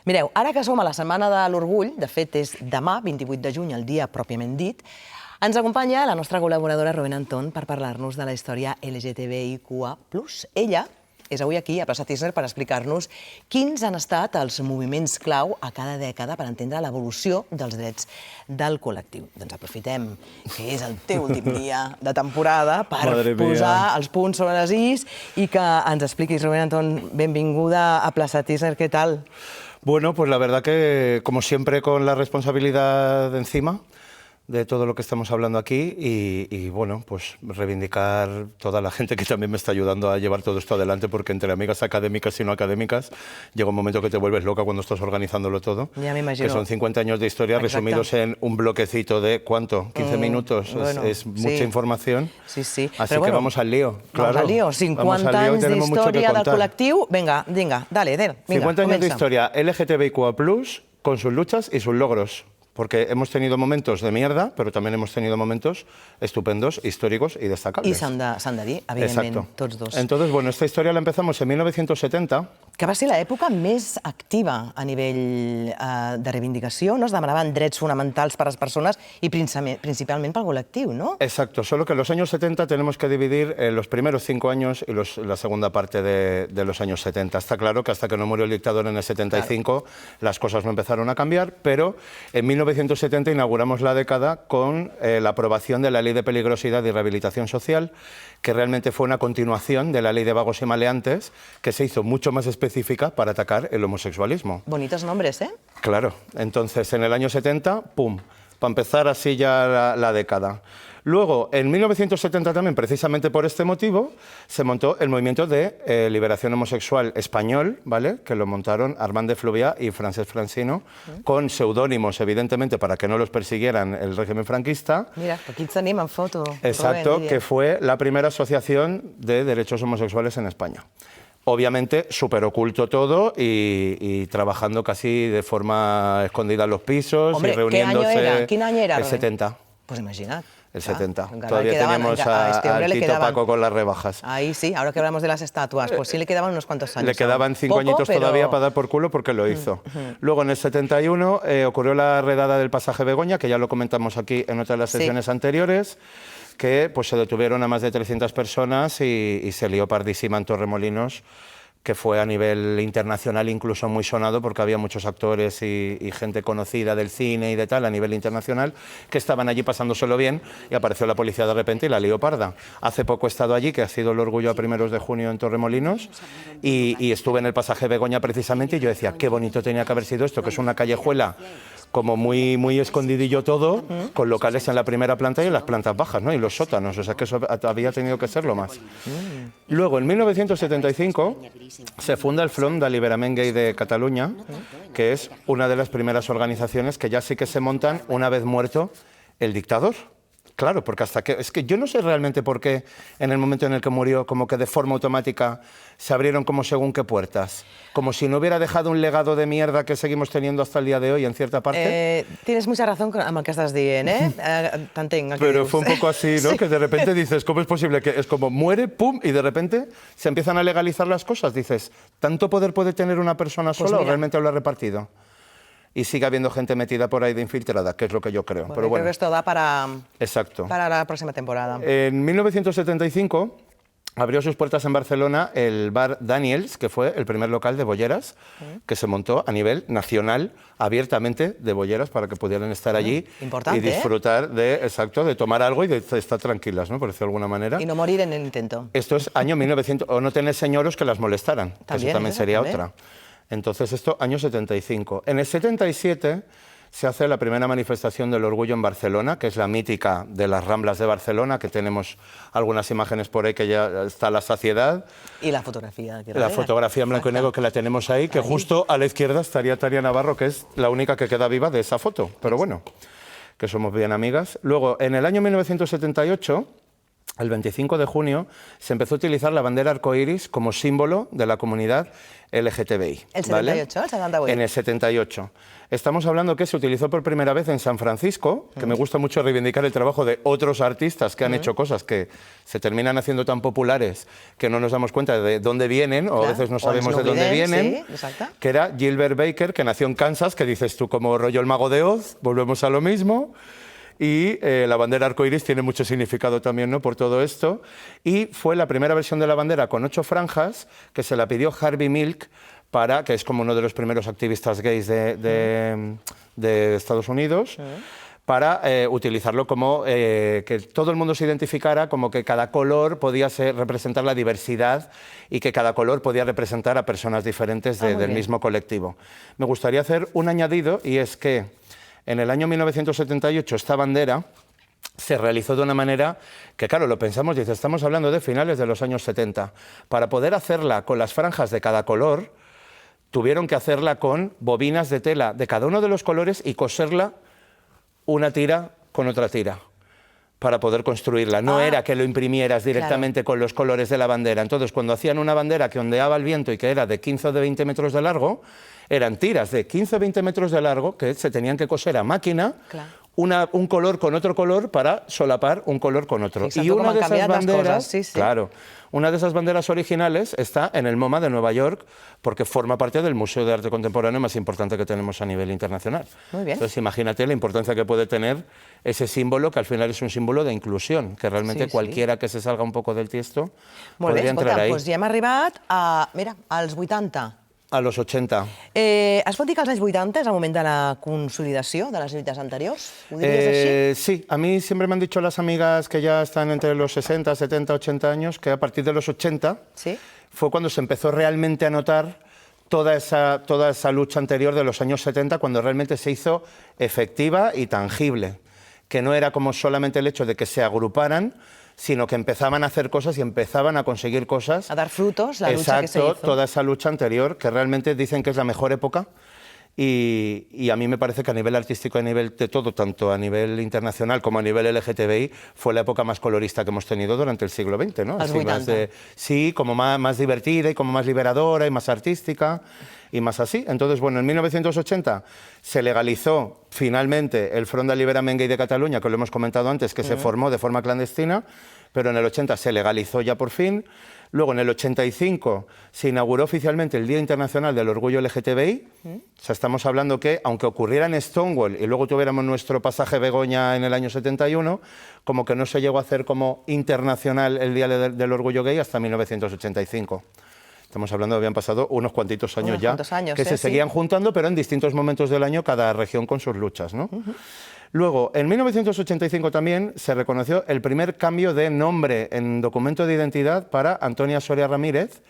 Mireu, ara que som a la Setmana de l'Orgull, de fet és demà, 28 de juny, el dia pròpiament dit, ens acompanya la nostra col·laboradora Rubén Antón per parlar-nos de la història LGTBIQA+. Ella és avui aquí, a Plaça Tisner, per explicar-nos quins han estat els moviments clau a cada dècada per entendre l'evolució dels drets del col·lectiu. Doncs aprofitem que és el teu últim dia de temporada per posar els punts sobre les is i que ens expliquis, Rubén Antón, benvinguda a Plaça Tisner, què tal? Bueno, pues la verdad que, como siempre, con la responsabilidad encima de todo lo que estamos hablando aquí y bueno, pues reivindicar toda la gente que también me está ayudando a llevar todo esto adelante, porque entre amigas académicas y no académicas llega un momento que te vuelves loca cuando estás organizándolo todo. Ya me imagino. Que son 50 años de historia resumidos en un bloquecito de, ¿cuánto? 15 minutos. Bueno, es mucha información. Sí, sí. Así que vamos al lío. Claro. Vamos al lío. 50 anys d'història del col·lectiu. Vinga, dale, venga, 50 años de historia LGTBIQA+, con sus luchas y sus logros. Porque hemos tenido momentos de mierda, pero también hemos tenido momentos estupendos, históricos y destacables. I s'han de dir, evidentment, tots dos. Entonces, bueno, esta historia la empezamos en 1970. Que va ser l'època més activa a nivell de reivindicació, no? Es demanaven drets fonamentals per a les persones i principalment pel col·lectiu, ¿no? Exacto, solo que en los años 70 tenemos que dividir los primeros 5 años y la segunda parte de los años 70. Está claro que hasta que no murió el dictador en el 75, las cosas no empezaron a cambiar, pero en 1970 inauguramos la década con la aprobación de la Ley de Peligrosidad y Rehabilitación Social, que realmente fue una continuación de la Ley de Vagos y Maleantes, que se hizo mucho más específica para atacar el homosexualismo. Bonitos nombres, ¿eh? Claro. Entonces, en el año 70, ¡pum!, para empezar así ya la década. Luego, en 1970 también, precisamente por este motivo, se montó el movimiento de liberación homosexual español, ¿vale?, que lo montaron Armand de Fluvià y Francesc Francino, con seudónimos, evidentemente, para que no los persiguieran el régimen franquista. Mira, aquí tenim en foto. Exacto, que fue la primera asociación de derechos homosexuales en España. Obviamente, súper oculto todo y trabajando casi de forma escondida en los pisos. Hombre, y reuniéndose. ¿qué año era? ¿Qué año era? El 70. Pues imagina't. El 70. Todavía teníamos al Tito Paco con las rebajas. Ahí sí, ahora que hablamos de las estatuas, pues sí le quedaban unos cuantos años. Le quedaban 5 añitos todavía para dar por culo porque lo hizo. Luego en el 71 ocurrió la redada del pasaje Begoña, que ya lo comentamos aquí en otras de las sesiones anteriores, que pues se detuvieron a más de 300 personas y se lió pardísima en Torremolinos, que fue a nivel internacional incluso muy sonado porque había muchos actores y gente conocida del cine y de tal a nivel internacional que estaban allí pasándoselo bien y apareció la policía de repente y la lió parda. Hace poco he estado allí, que ha sido el orgullo a primeros de junio en Torremolinos, y estuve en el pasaje Begoña precisamente y yo decía, qué bonito tenía que haber sido esto, que es una callejuela como muy escondidillo todo, con locales en la primera planta y en las plantas bajas, ¿no? Y los sótanos, o sea que eso había tenido que serlo más. Luego, en 1975, se funda el Front d'Alliberament Gay de Cataluña, que es una de las primeras organizaciones que ya sí que se montan una vez muerto el dictador. Claro, porque hasta que... Es que yo no sé realmente por qué en el momento en el que murió, como que de forma automática se abrieron como según qué puertas. Como si no hubiera dejado un legado de mierda que seguimos teniendo hasta el día de hoy en cierta parte. Tienes mucha razón amb el que estàs dient, eh? T'entenc. Pero fue un poco así, ¿no? Sí. Que de repente dices, ¿cómo es posible que es como muere, pum, y de repente se empiezan a legalizar las cosas? Dices, ¿tanto poder puede tener una persona sola o realmente lo ha repartido? Y sigue habiendo gente metida por ahí de infiltrada, que es lo que yo creo. Pero bueno, creo que esto da para la próxima temporada. En 1975 abrió sus puertas en Barcelona el bar Daniels, que fue el primer local de bolleras, que se montó a nivel nacional, abiertamente de bolleras, para que pudieran estar allí y disfrutar de tomar algo y de estar tranquilas, ¿no? Por decirlo de alguna manera. Y no morir en el intento. Esto es año 1900, o no tener señoros que las molestaran, que eso también sería otra. Entonces esto, año 75. En el 77 se hace la primera manifestación del orgullo en Barcelona, que es la mítica de las Ramblas de Barcelona, que tenemos algunas imágenes por ahí que ya está a la saciedad. Y la fotografía. La fotografía en blanco y negro que la tenemos ahí, que justo a la izquierda estaría Tania Navarro, que es la única que queda viva de esa foto. Pero bueno, que somos bien amigas. Luego, en el año 1978... el 25 de junio, se empezó a utilizar la bandera arcoíris como símbolo de la comunidad LGTBI. ¿El 78, ¿vale? el 78? En el 78. Estamos hablando que se utilizó por primera vez en San Francisco, que me gusta mucho reivindicar el trabajo de otros artistas que han hecho cosas que se terminan haciendo tan populares que no nos damos cuenta de dónde vienen, o a veces no sabemos de dónde vienen, que era Gilbert Baker, que nació en Kansas, que dices tú como rollo el mago de Oz, volvemos a lo mismo. Y la bandera arcoíris tiene mucho significado también, ¿no?, por todo esto. Y fue la primera versión de la bandera con 8 franjas que se la pidió Harvey Milk, que es como uno de los primeros activistas gays de Estados Unidos, para utilizarlo como que todo el mundo se identificara como que cada color podía representar la diversidad y que cada color podía representar a personas diferentes del mismo colectivo. Me gustaría hacer un añadido, y es que en el año 1978 esta bandera se realizó de una manera que, claro, lo pensamos, dice, estamos hablando de finales de los años 70. Para poder hacerla con las franjas de cada color, tuvieron que hacerla con bobinas de tela de cada uno de los colores y coserla una tira con otra tira para poder construirla. No era que lo imprimieras directamente con los colores de la bandera. Entonces, cuando hacían una bandera que ondeaba el viento y que era de 15 o de 20 metros de largo, eran tiras de 15 o 20 metros de largo que se tenían que coser a máquina, un color con otro color para solapar un color con otro. Exacto, y una de esas banderas, claro, una de esas banderas originales está en el MoMA de Nueva York, porque forma parte del Museo de Arte Contemporáneo más importante que tenemos a nivel internacional. Muy bien. Entonces, imagínate la importancia que puede tener ese símbolo, que al final es un símbolo de inclusión, que realmente cualquiera que se salga un poco del tiesto podria entrar ahí. Doncs ja hem arribat als 80. A los 80. Es pot dir que als anys 80 és el moment de la consolidació de les lluites anteriors? Ho diries així? Sí, a mí siempre me han dicho las amigas que ya están entre los 60, 70, 80 años, que a partir de los 80 fue cuando se empezó realmente a notar toda esa lucha anterior de los años 70, cuando realmente se hizo efectiva y tangible, que no era como solamente el hecho de que se agruparan, sino que empezaban a hacer cosas y empezaban a conseguir cosas. A dar frutos, la lucha que se hizo. Exacto, toda esa lucha anterior, que realmente dicen que es la mejor época, y a mí me parece que a nivel artístico, a nivel de todo, tanto a nivel internacional como a nivel LGTBI, fue la época más colorista que hemos tenido durante el siglo XX, ¿no? Als 80. Sí, como más divertida y como más liberadora y más artística y más así. Entonces, bueno, en 1980 se legalizó finalmente el Front d'Alliberament Gay de Cataluña, que lo hemos comentado antes, que se formó de forma clandestina, pero en el 80 se legalizó ya por fin. Luego, en el 85, se inauguró oficialmente el Día Internacional del Orgullo LGTBI. O sea, estamos hablando que, aunque ocurriera en Stonewall y luego tuviéramos nuestro pasaje Begoña en el año 71, como que no se llegó a hacer como internacional el Día del Orgullo Gay hasta 1985. Estamos hablando, habían pasado unos cuantitos años que se seguían juntando, pero en distintos momentos del año, cada región con sus luchas, ¿no? Luego, en 1985 también se reconoció el primer cambio de nombre en documento de identidad para Antonia Soria Ramírez,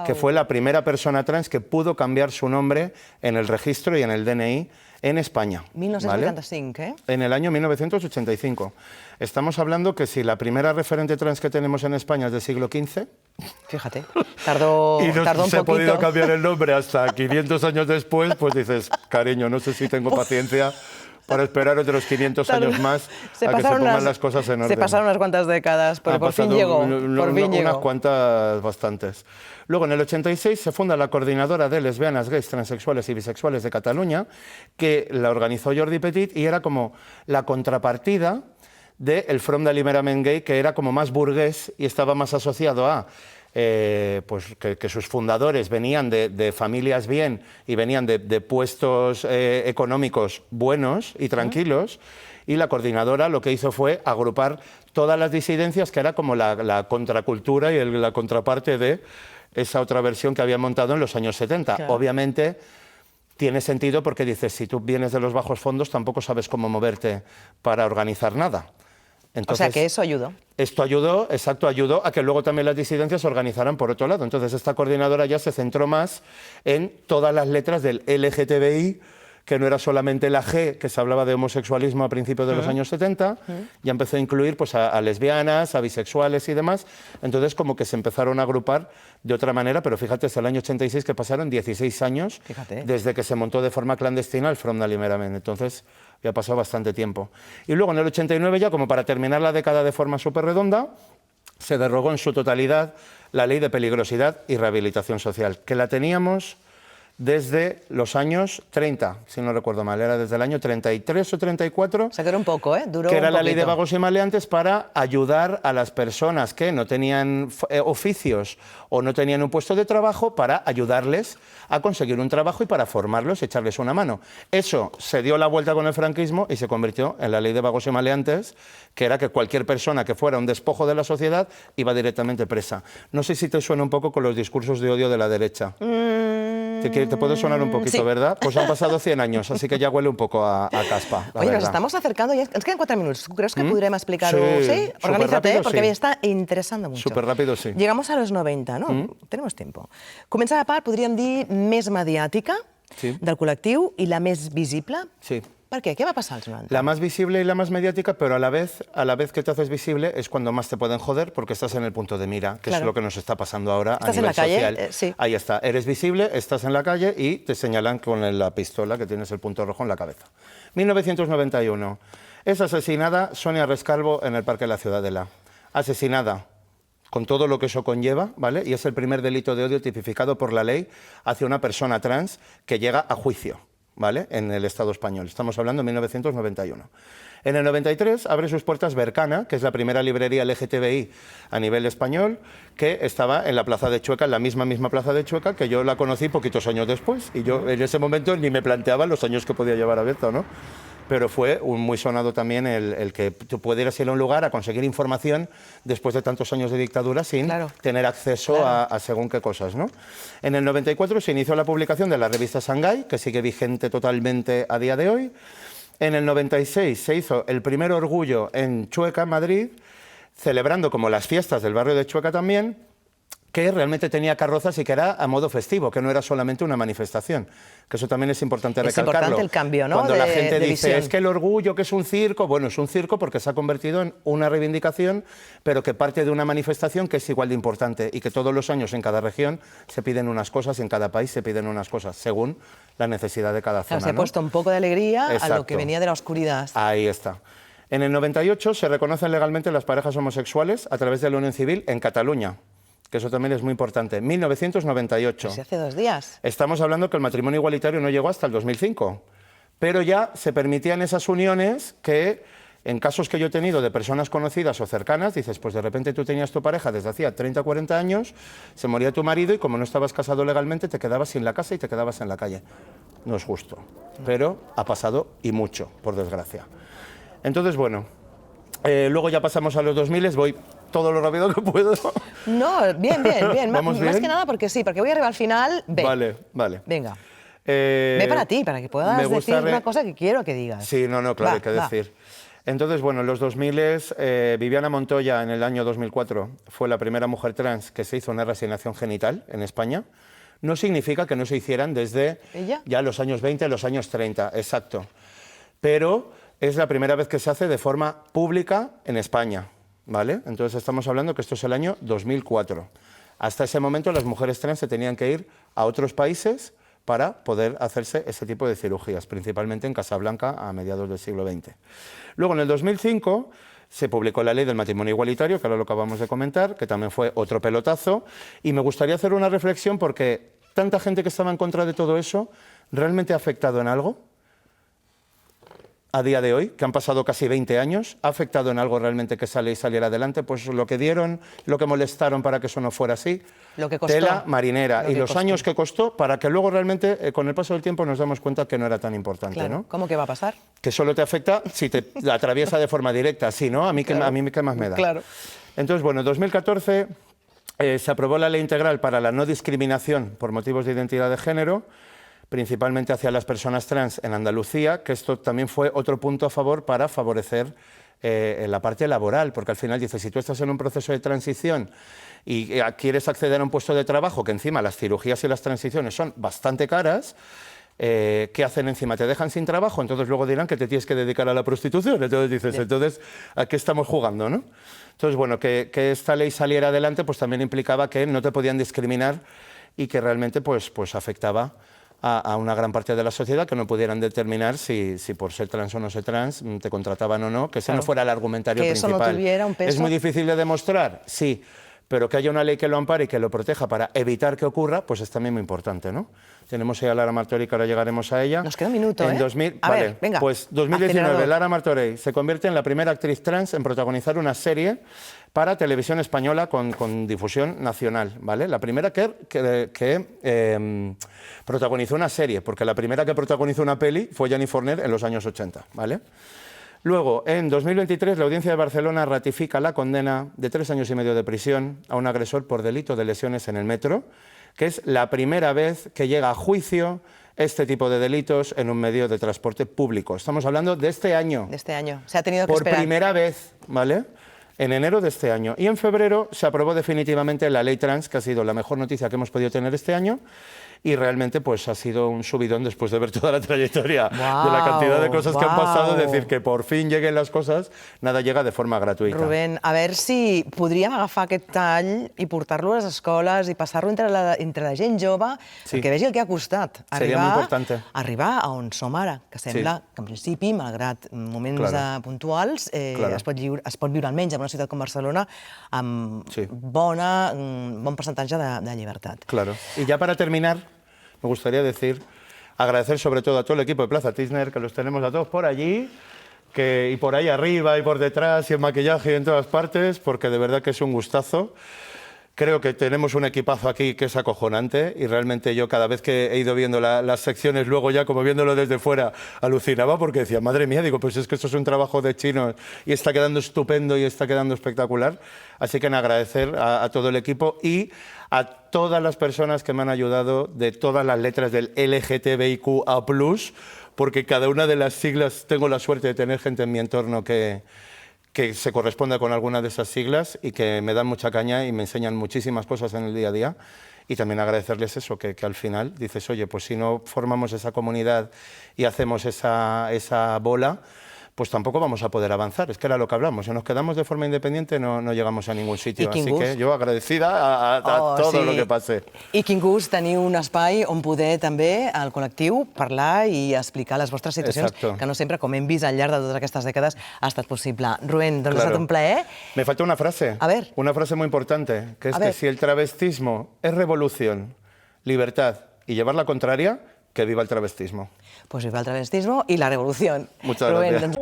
que fue la primera persona trans que pudo cambiar su nombre en el registro y en el DNI en España. 1985, ¿eh? En el año 1985. Estamos hablando que si la primera referente trans que tenemos en España es del siglo XV... Fíjate, tardó un poquito. Y no se ha podido cambiar el nombre hasta 500 años después, pues dices, cariño, no sé si tengo paciencia para esperar otros 500 años más a que se pongan las cosas en orden. Se pasaron unas cuantas décadas, pero por fin llegó. Unas cuantas, bastantes. Luego, en el 86, se funda la Coordinadora de Lesbianas, Gays, Transexuales y Bisexuales de Cataluña, que la organizó Jordi Petit y era como la contrapartida del Front d'Alliberament Gay, que era como más burgués y estaba más asociado a pues que sus fundadores venían de familias bien y venían de puestos económicos buenos y tranquilos, y la coordinadora lo que hizo fue agrupar todas las disidencias, que era como la contracultura y la contraparte de esa otra versión que había montado en los años 70. Claro. Obviamente tiene sentido porque dices, si tú vienes de los bajos fondos tampoco sabes cómo moverte para organizar nada. Entonces, o sea que eso ayudó. Esto ayudó, exacto, ayudó a que luego también las disidencias se organizaran por otro lado. Entonces esta coordinadora ya se centró más en todas las letras del LGTBI, que no era solamente la G, que se hablaba de homosexualismo a principios de los años 70, ya empezó a incluir pues, a lesbianas, a bisexuales y demás. Entonces como que se empezaron a agrupar de otra manera, pero fíjate, hasta el año 86 que pasaron 16 años desde que se montó de forma clandestina el Front d'Alliberament. Entonces ya pasó bastante tiempo. Y luego en el 89 ya, como para terminar la década de forma súper redonda, se derogó en su totalidad la Ley de Peligrosidad y Rehabilitación Social, que la teníamos desde los años 30, si no recuerdo mal, era desde el año 33 o 34. O sea, que era un poco, duró que era un la ley de poquito. vagos y maleantes para ayudar a las personas que no tenían oficios o no tenían un puesto de trabajo, para ayudarles a conseguir un trabajo y para formarlos y echarles una mano. Eso se dio la vuelta con el franquismo y se convirtió en la ley de vagos y maleantes, que era que cualquier persona que fuera un despojo de la sociedad iba directamente presa. No sé si te suena un poco con los discursos de odio de la derecha. Te puede sonar un poquito, sí. ¿verdad? Pues han pasado 100 años, así que ya huele un poco a caspa. Oye, nos estamos acercando, ya ens queden 4 minutos. ¿Crees que podrem explicar-ho? Sí, Organízate, superrápido, porque sí. me está interesando mucho. Súper rápido, sí. Llegamos a los 90, ¿no? Tenemos tiempo. Comença la part, podríem dir, més mediàtica Sí. del col·lectiu i la més visible. Sí. Per què? Què va passar als 90? La más visible y la más mediática, pero a la vez que te haces visible es cuando más te pueden joder, porque estás en el punto de mira, que Claro. es lo que nos está pasando ahora a Estás en nivel la calle, social. sí. Ahí está, eres visible, estás en la calle y te señalan con la pistola que tienes el punto rojo en la cabeza. 1991. Es asesinada Sonia Rescalvo en el Parque de la Ciudadela. Asesinada con todo lo que eso conlleva, ¿vale? Y es el primer delito de odio tipificado por la ley hacia una persona trans que llega a juicio, ¿vale? En el Estado español. Estamos hablando de 1991. En el 93 abre sus puertas Bercana, que es la primera librería LGTBI a nivel español, que estaba en la Plaza de Chueca, en la misma Plaza de Chueca, que yo la conocí poquitos años después. Y yo en ese momento ni me planteaba los años que podía llevar abierto, ¿no? Pero fue muy sonado también el que tú pudieras ir a un lugar a conseguir información después de tantos años de dictadura sin tener acceso a según qué cosas, ¿no? En el 94 se inició la publicación de la revista Shanghái, que sigue vigente totalmente a día de hoy. En el 96 se hizo el primer orgullo en Chueca, Madrid, celebrando como las fiestas del barrio de Chueca también, que realmente tenía carrozas y que era a modo festivo, que no era solamente una manifestación. Que eso también es importante recalcarlo. Es importante el cambio, ¿no? Cuando la gente dice, visión. es que el orgullo, que es un circo, bueno, es un circo porque se ha convertido en una reivindicación, pero que parte de una manifestación que es igual de importante y que todos los años en cada región se piden unas cosas y en cada país se piden unas cosas, según la necesidad de cada zona. Se ha ¿no? puesto un poco de alegría a lo Exacto. que venía de la oscuridad. Ahí está. En el 98 se reconocen legalmente las parejas homosexuales a través de la unión civil en Cataluña, que eso también es muy importante. 1998. Pues hace 2 días. Estamos hablando que el matrimonio igualitario no llegó hasta el 2005, pero ya se permitían esas uniones que, en casos que yo he tenido de personas conocidas o cercanas, dices, pues de repente tú tenías tu pareja desde hacía 30 o 40 años, se moría tu marido y como no estabas casado legalmente te quedabas sin la casa y te quedabas en la calle. No es justo, pero ha pasado y mucho, por desgracia. Entonces, bueno, luego ya pasamos a los 2000, voy todo lo rápido que puedo. No, bien. ¿Vamos Más bien? que nada porque sí, porque voy a arribar al final. Ve. Vale. Venga. Ve para ti, para que puedas decir una cosa que quiero que digas. Sí, claro, hay que decir. Entonces, bueno, en los 2000, Viviana Montoya, en el año 2004, fue la primera mujer trans que se hizo una reasignación genital en España. No significa que no se hicieran desde ya los años 20, los años 30, exacto. Pero es la primera vez que se hace de forma pública en España, ¿vale? Entonces estamos hablando que esto es el año 2004. Hasta ese momento las mujeres trans se tenían que ir a otros países para poder hacerse ese tipo de cirugías, principalmente en Casablanca a mediados del siglo XX. Luego, en el 2005, se publicó la ley del matrimonio igualitario, que ahora lo acabamos de comentar, que también fue otro pelotazo, y me gustaría hacer una reflexión porque tanta gente que estaba en contra de todo eso, ¿realmente ha afectado en algo? A día de hoy, que han pasado casi 20 años, ¿ha afectado en algo realmente que esa ley saliera adelante? Pues lo que dieron, lo que molestaron para que eso no fuera así, lo que costó, tela marinera, y los costó. años que costó para que luego realmente, con el paso del tiempo, nos damos cuenta que no era tan importante, Claro. ¿no? ¿Cómo que va a pasar? Que solo te afecta si te atraviesa de forma directa, sí, ¿no? A mí, Claro. a mí ¿qué más me da? Claro. Entonces, bueno, en 2014 se aprobó la Ley Integral para la no discriminación por motivos de identidad de género, principalmente hacia las personas trans en Andalucía, que esto también fue otro punto a favor para favorecer la parte laboral, porque al final dices, si tú estás en un proceso de transición y quieres acceder a un puesto de trabajo, que encima las cirugías y las transiciones son bastante caras, ¿qué hacen encima? Te dejan sin trabajo, entonces luego dirán que te tienes que dedicar a la prostitución, entonces dices, entonces, ¿a qué estamos jugando, no? Entonces, bueno, que esta ley saliera adelante, pues también implicaba que no te podían discriminar y que realmente pues afectaba a una gran parte de la sociedad que no pudieran determinar si por ser trans o no ser trans te contrataban o no, que ese no fuera el argumentario principal. Que eso no tuviera un peso. ¿Es muy difícil de demostrar? Sí, pero que haya una ley que lo ampare y que lo proteja para evitar que ocurra, pues es también muy importante, ¿no? Tenemos ahí a Lara Martorell, que ahora llegaremos a ella. Nos queda un minuto, en 2000, a ver, venga, pues 2019, acelerador. Lara Martorell se convierte en la primera actriz trans en protagonizar una serie para televisión española con difusión nacional, ¿vale? La primera que protagonizó una serie, porque la primera que protagonizó una peli fue Jennifer Forner en los años 80, ¿vale? Luego, en 2023, la Audiencia de Barcelona ratifica la condena de 3 años y medio de prisión a un agresor por delito de lesiones en el metro, que es la primera vez que llega a juicio este tipo de delitos en un medio de transporte público. Estamos hablando de este año. De este año. Se ha tenido que esperar. Por primera vez, ¿vale? En enero de este año. Y en febrero se aprobó definitivamente la ley trans, que ha sido la mejor noticia que hemos podido tener este año. Y realmente pues ha sido un subidón después de ver toda la trayectoria de la cantidad de cosas que han pasado, decir que por fin lleguen las cosas, nada llega de forma gratuïta. Rubén, a veure si podríem agafar aquest tall i portar-lo a les escoles i passar-lo entre la gent jove, perquè vegi el que ha costat arribar a on som ara, que sembla que en principi, malgrat moments puntuals, es pot viure almenys en una ciutat com Barcelona amb bon percentatge de llibertat. Claro. Y ya para terminar, me gustaría agradecer sobre todo a todo el equipo de Plaza Tisner, que los tenemos a todos por allí, y por ahí arriba y por detrás y en maquillaje y en todas partes, porque de verdad que es un gustazo. Creo que tenemos un equipazo aquí que es acojonante y realmente yo cada vez que he ido viendo las secciones, luego ya como viéndolo desde fuera, alucinaba porque decía, madre mía, digo, pues es que esto es un trabajo de chinos y está quedando estupendo y está quedando espectacular. Así que en agradecer a todo el equipo y a todas las personas que me han ayudado de todas las letras del LGTBIQA+, porque cada una de las siglas tengo la suerte de tener gente en mi entorno que se corresponde con alguna de esas siglas y que me dan mucha caña y me enseñan muchísimas cosas en el día a día. Y también agradecerles eso, que al final dices, oye, pues si no formamos esa comunidad y hacemos esa bola, pues tampoco vamos a poder avanzar. Es que era lo que hablamos. Si nos quedamos de forma independiente no llegamos a ningún sitio. Así que yo agradecida a todo lo que pase. I quin gust tenir un espai on poder també el col·lectiu parlar i explicar les vostres situacions, que no sempre, com hem vist al llarg de totes aquestes dècades, ha estat possible. Rubén, doncs ha estat un plaer. Me falta una frase. A ver. Una frase muy importante, que es que si el travestismo es revolución, libertad y llevar la contraria, que viva el travestismo. Pues viva el travestismo y la revolución. Muchas gracias.